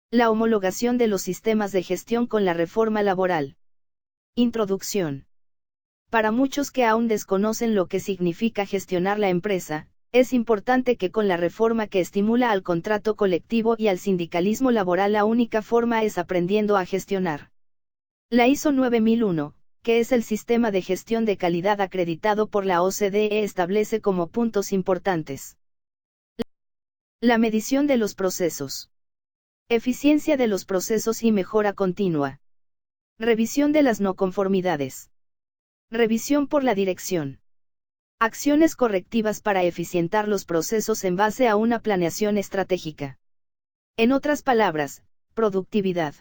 La homologación de los sistemas de gestión con la reforma laboral. Introducción. Para muchos que aún desconocen lo que significa gestionar la empresa, es importante que con la reforma que estimula al contrato colectivo y al sindicalismo laboral la única forma es aprendiendo a gestionar. La ISO 9001, que es el sistema de gestión de calidad acreditado por la OCDE, establece como puntos importantes: la medición de los procesos, eficiencia de los procesos y mejora continua, revisión de las no conformidades, revisión por la dirección, acciones correctivas para eficientar los procesos en base a una planeación estratégica. En otras palabras, productividad.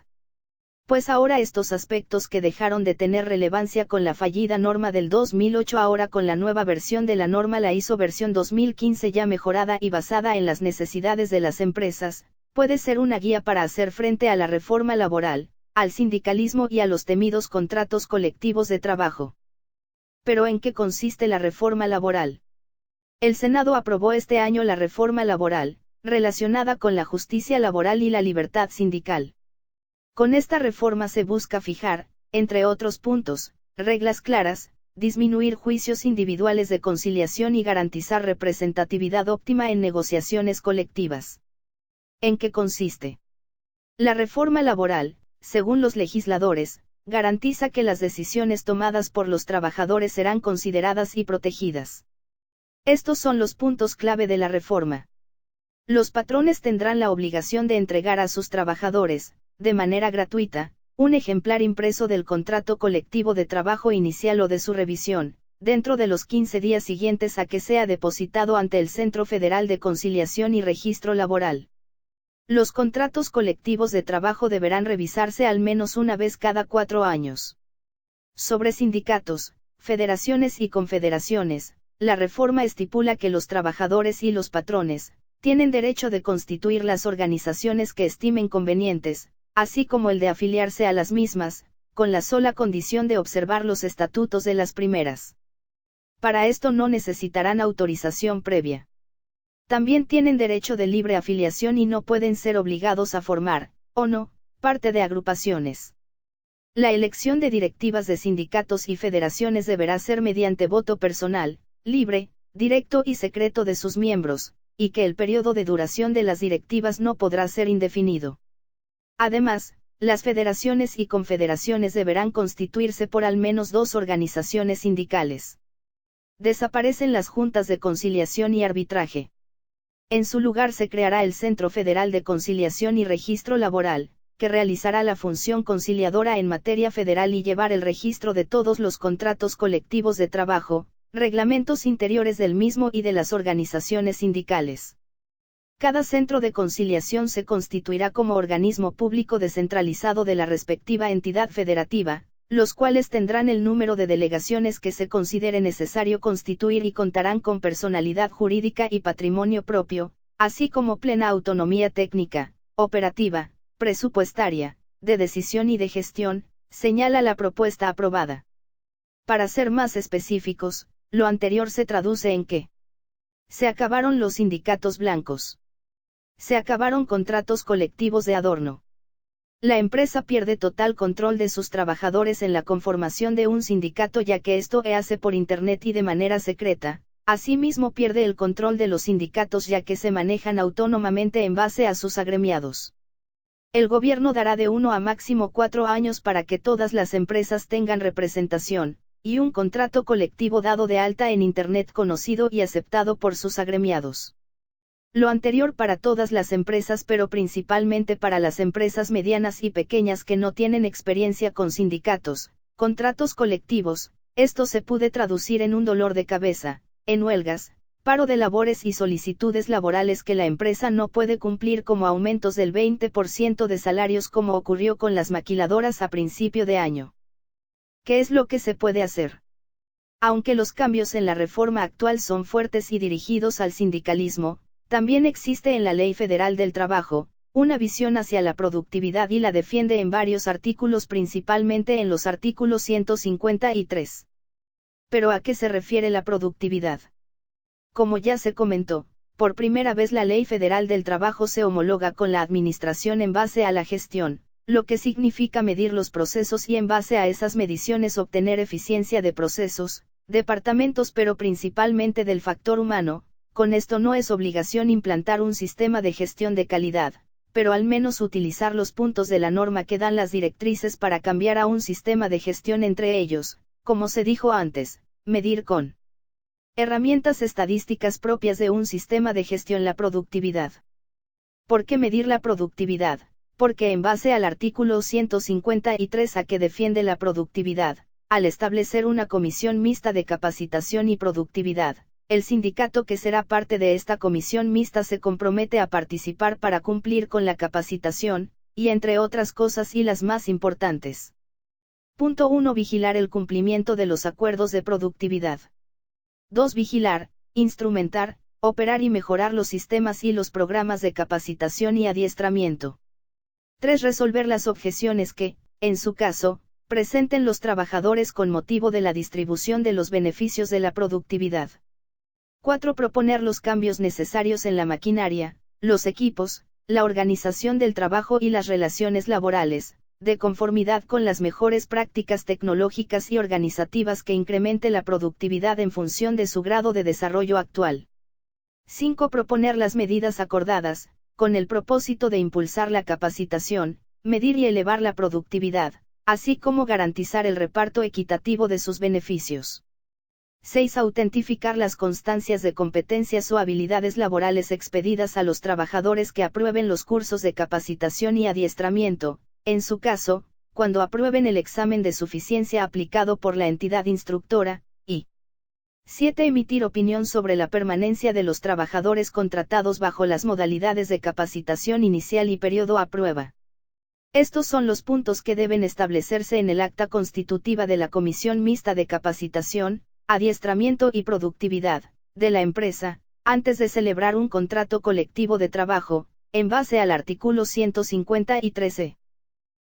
Pues ahora estos aspectos que dejaron de tener relevancia con la fallida norma del 2008, ahora con la nueva versión de la norma, la ISO versión 2015, ya mejorada y basada en las necesidades de las empresas, puede ser una guía para hacer frente a la reforma laboral, al sindicalismo y a los temidos contratos colectivos de trabajo. ¿Pero en qué consiste la reforma laboral? El Senado aprobó este año la reforma laboral, relacionada con la justicia laboral y la libertad sindical. Con esta reforma se busca fijar, entre otros puntos, reglas claras, disminuir juicios individuales de conciliación y garantizar representatividad óptima en negociaciones colectivas. ¿En qué consiste? La reforma laboral, según los legisladores, garantiza que las decisiones tomadas por los trabajadores serán consideradas y protegidas. Estos son los puntos clave de la reforma. Los patrones tendrán la obligación de entregar a sus trabajadores, de manera gratuita, un ejemplar impreso del contrato colectivo de trabajo inicial o de su revisión, dentro de los 15 días siguientes a que sea depositado ante el Centro Federal de Conciliación y Registro Laboral. Los contratos colectivos de trabajo deberán revisarse al menos una vez cada 4 años. Sobre sindicatos, federaciones y confederaciones, la reforma estipula que los trabajadores y los patrones tienen derecho de constituir las organizaciones que estimen convenientes, así como el de afiliarse a las mismas, con la sola condición de observar los estatutos de las primeras. Para esto no necesitarán autorización previa. También tienen derecho de libre afiliación y no pueden ser obligados a formar, o no, parte de agrupaciones. La elección de directivas de sindicatos y federaciones deberá ser mediante voto personal, libre, directo y secreto de sus miembros, y que el periodo de duración de las directivas no podrá ser indefinido. Además, las federaciones y confederaciones deberán constituirse por al menos 2 organizaciones sindicales. Desaparecen las juntas de conciliación y arbitraje. En su lugar se creará el Centro Federal de Conciliación y Registro Laboral, que realizará la función conciliadora en materia federal y llevar el registro de todos los contratos colectivos de trabajo, reglamentos interiores del mismo y de las organizaciones sindicales. Cada centro de conciliación se constituirá como organismo público descentralizado de la respectiva entidad federativa, los cuales tendrán el número de delegaciones que se considere necesario constituir y contarán con personalidad jurídica y patrimonio propio, así como plena autonomía técnica, operativa, presupuestaria, de decisión y de gestión, señala la propuesta aprobada. Para ser más específicos, lo anterior se traduce en que se acabaron los sindicatos blancos. Se acabaron contratos colectivos de adorno. La empresa pierde total control de sus trabajadores en la conformación de un sindicato, ya que esto se hace por Internet y de manera secreta. Asimismo pierde el control de los sindicatos, ya que se manejan autónomamente en base a sus agremiados. El gobierno dará de 1 a máximo 4 años para que todas las empresas tengan representación, y un contrato colectivo dado de alta en Internet conocido y aceptado por sus agremiados. Lo anterior para todas las empresas, pero principalmente para las empresas medianas y pequeñas que no tienen experiencia con sindicatos, contratos colectivos. Esto se puede traducir en un dolor de cabeza, en huelgas, paro de labores y solicitudes laborales que la empresa no puede cumplir, como aumentos del 20% de salarios, como ocurrió con las maquiladoras a principio de año. ¿Qué es lo que se puede hacer? Aunque los cambios en la reforma actual son fuertes y dirigidos al sindicalismo, también existe en la Ley Federal del Trabajo una visión hacia la productividad y la defiende en varios artículos, principalmente en los artículos 153. ¿Pero a qué se refiere la productividad? Como ya se comentó, por primera vez la Ley Federal del Trabajo se homologa con la Administración en base a la gestión, lo que significa medir los procesos y en base a esas mediciones obtener eficiencia de procesos, departamentos pero principalmente del factor humano. Con esto no es obligación implantar un sistema de gestión de calidad, pero al menos utilizar los puntos de la norma que dan las directrices para cambiar a un sistema de gestión, entre ellos, como se dijo antes, medir con herramientas estadísticas propias de un sistema de gestión la productividad. ¿Por qué medir la productividad? Porque en base al artículo 153 A que defiende la productividad, al establecer una comisión mixta de capacitación y productividad, el sindicato que será parte de esta comisión mixta se compromete a participar para cumplir con la capacitación, y entre otras cosas y las más importantes. Punto 1. Vigilar el cumplimiento de los acuerdos de productividad. 2. Vigilar, instrumentar, operar y mejorar los sistemas y los programas de capacitación y adiestramiento. 3. Resolver las objeciones que, en su caso, presenten los trabajadores con motivo de la distribución de los beneficios de la productividad. 4. Proponer los cambios necesarios en la maquinaria, los equipos, la organización del trabajo y las relaciones laborales, de conformidad con las mejores prácticas tecnológicas y organizativas que incremente la productividad en función de su grado de desarrollo actual. 5. Proponer las medidas acordadas, con el propósito de impulsar la capacitación, medir y elevar la productividad, así como garantizar el reparto equitativo de sus beneficios. 6. Autentificar las constancias de competencias o habilidades laborales expedidas a los trabajadores que aprueben los cursos de capacitación y adiestramiento, en su caso, cuando aprueben el examen de suficiencia aplicado por la entidad instructora, y 7. Emitir opinión sobre la permanencia de los trabajadores contratados bajo las modalidades de capacitación inicial y periodo a prueba. Estos son los puntos que deben establecerse en el acta constitutiva de la Comisión Mixta de Capacitación, Adiestramiento y Productividad, de la empresa, antes de celebrar un contrato colectivo de trabajo, en base al artículo 153.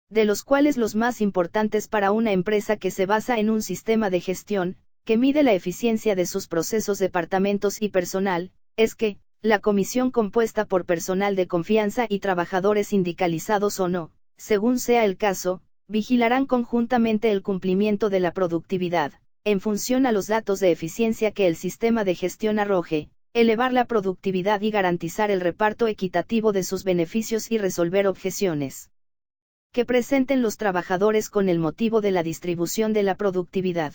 De los cuales los más importantes para una empresa que se basa en un sistema de gestión, que mide la eficiencia de sus procesos, departamentos y personal, es que, la comisión compuesta por personal de confianza y trabajadores sindicalizados o no, según sea el caso, vigilarán conjuntamente el cumplimiento de la productividad, en función a los datos de eficiencia que el sistema de gestión arroje, elevar la productividad y garantizar el reparto equitativo de sus beneficios y resolver objeciones que presenten los trabajadores con el motivo de la distribución de la productividad.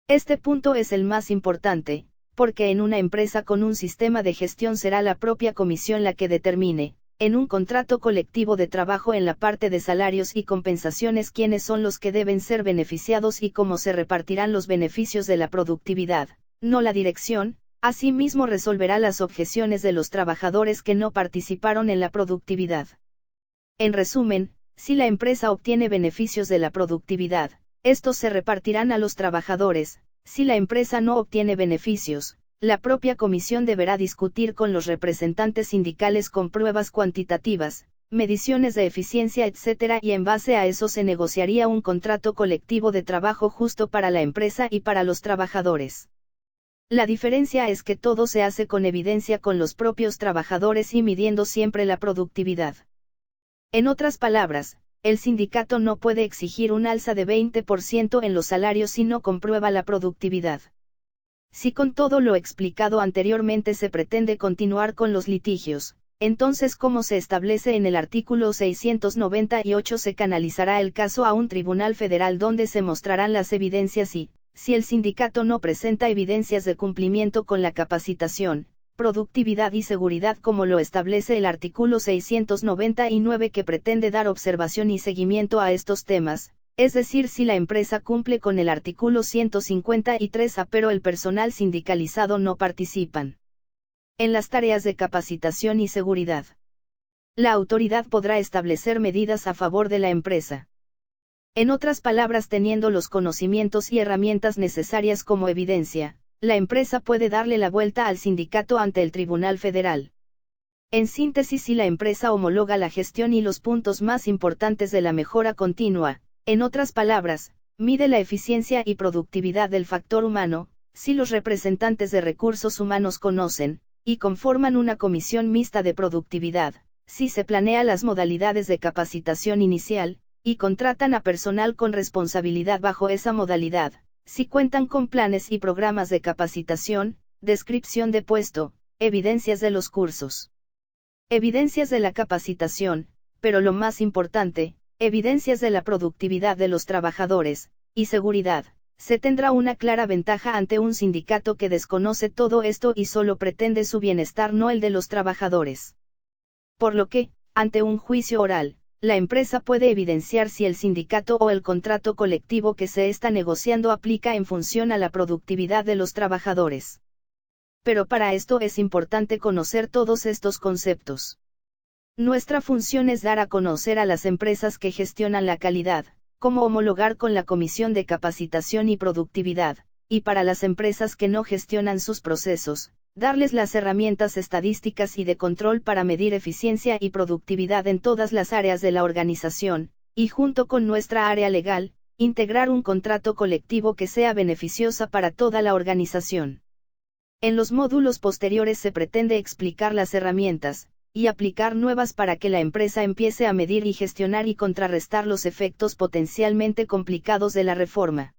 Este punto es el más importante, porque en una empresa con un sistema de gestión será la propia comisión la que determine, en un contrato colectivo de trabajo en la parte de salarios y compensaciones, quiénes son los que deben ser beneficiados y cómo se repartirán los beneficios de la productividad, no la dirección. Asimismo resolverá las objeciones de los trabajadores que no participaron en la productividad. En resumen, si la empresa obtiene beneficios de la productividad, estos se repartirán a los trabajadores. Si la empresa no obtiene beneficios, la propia comisión deberá discutir con los representantes sindicales con pruebas cuantitativas, mediciones de eficiencia, etc. y en base a eso se negociaría un contrato colectivo de trabajo justo para la empresa y para los trabajadores. La diferencia es que todo se hace con evidencia con los propios trabajadores y midiendo siempre la productividad. En otras palabras, el sindicato no puede exigir un alza de 20% en los salarios si no comprueba la productividad. Si con todo lo explicado anteriormente se pretende continuar con los litigios, entonces, como se establece en el artículo 698, se canalizará el caso a un tribunal federal donde se mostrarán las evidencias y, si el sindicato no presenta evidencias de cumplimiento con la capacitación, productividad y seguridad como lo establece el artículo 699 que pretende dar observación y seguimiento a estos temas, es decir, si la empresa cumple con el artículo 153A pero el personal sindicalizado no participan en las tareas de capacitación y seguridad, la autoridad podrá establecer medidas a favor de la empresa. En otras palabras, teniendo los conocimientos y herramientas necesarias como evidencia, la empresa puede darle la vuelta al sindicato ante el Tribunal Federal. En síntesis, si la empresa homologa la gestión y los puntos más importantes de la mejora continua, en otras palabras, mide la eficiencia y productividad del factor humano, si los representantes de recursos humanos conocen, y conforman una comisión mixta de productividad, si se planea las modalidades de capacitación inicial, y contratan a personal con responsabilidad bajo esa modalidad, si cuentan con planes y programas de capacitación, descripción de puesto, evidencias de los cursos. Evidencias de la capacitación, pero lo más importante, evidencias de la productividad de los trabajadores, y seguridad. Se tendrá una clara ventaja ante un sindicato que desconoce todo esto y solo pretende su bienestar, no el de los trabajadores. Por lo que, ante un juicio oral, la empresa puede evidenciar si el sindicato o el contrato colectivo que se está negociando aplica en función a la productividad de los trabajadores. Pero para esto es importante conocer todos estos conceptos. Nuestra función es dar a conocer a las empresas que gestionan la calidad, cómo homologar con la Comisión de Capacitación y Productividad, y para las empresas que no gestionan sus procesos, darles las herramientas estadísticas y de control para medir eficiencia y productividad en todas las áreas de la organización, y junto con nuestra área legal, integrar un contrato colectivo que sea beneficiosa para toda la organización. En los módulos posteriores se pretende explicar las herramientas, y aplicar nuevas para que la empresa empiece a medir y gestionar y contrarrestar los efectos potencialmente complicados de la reforma.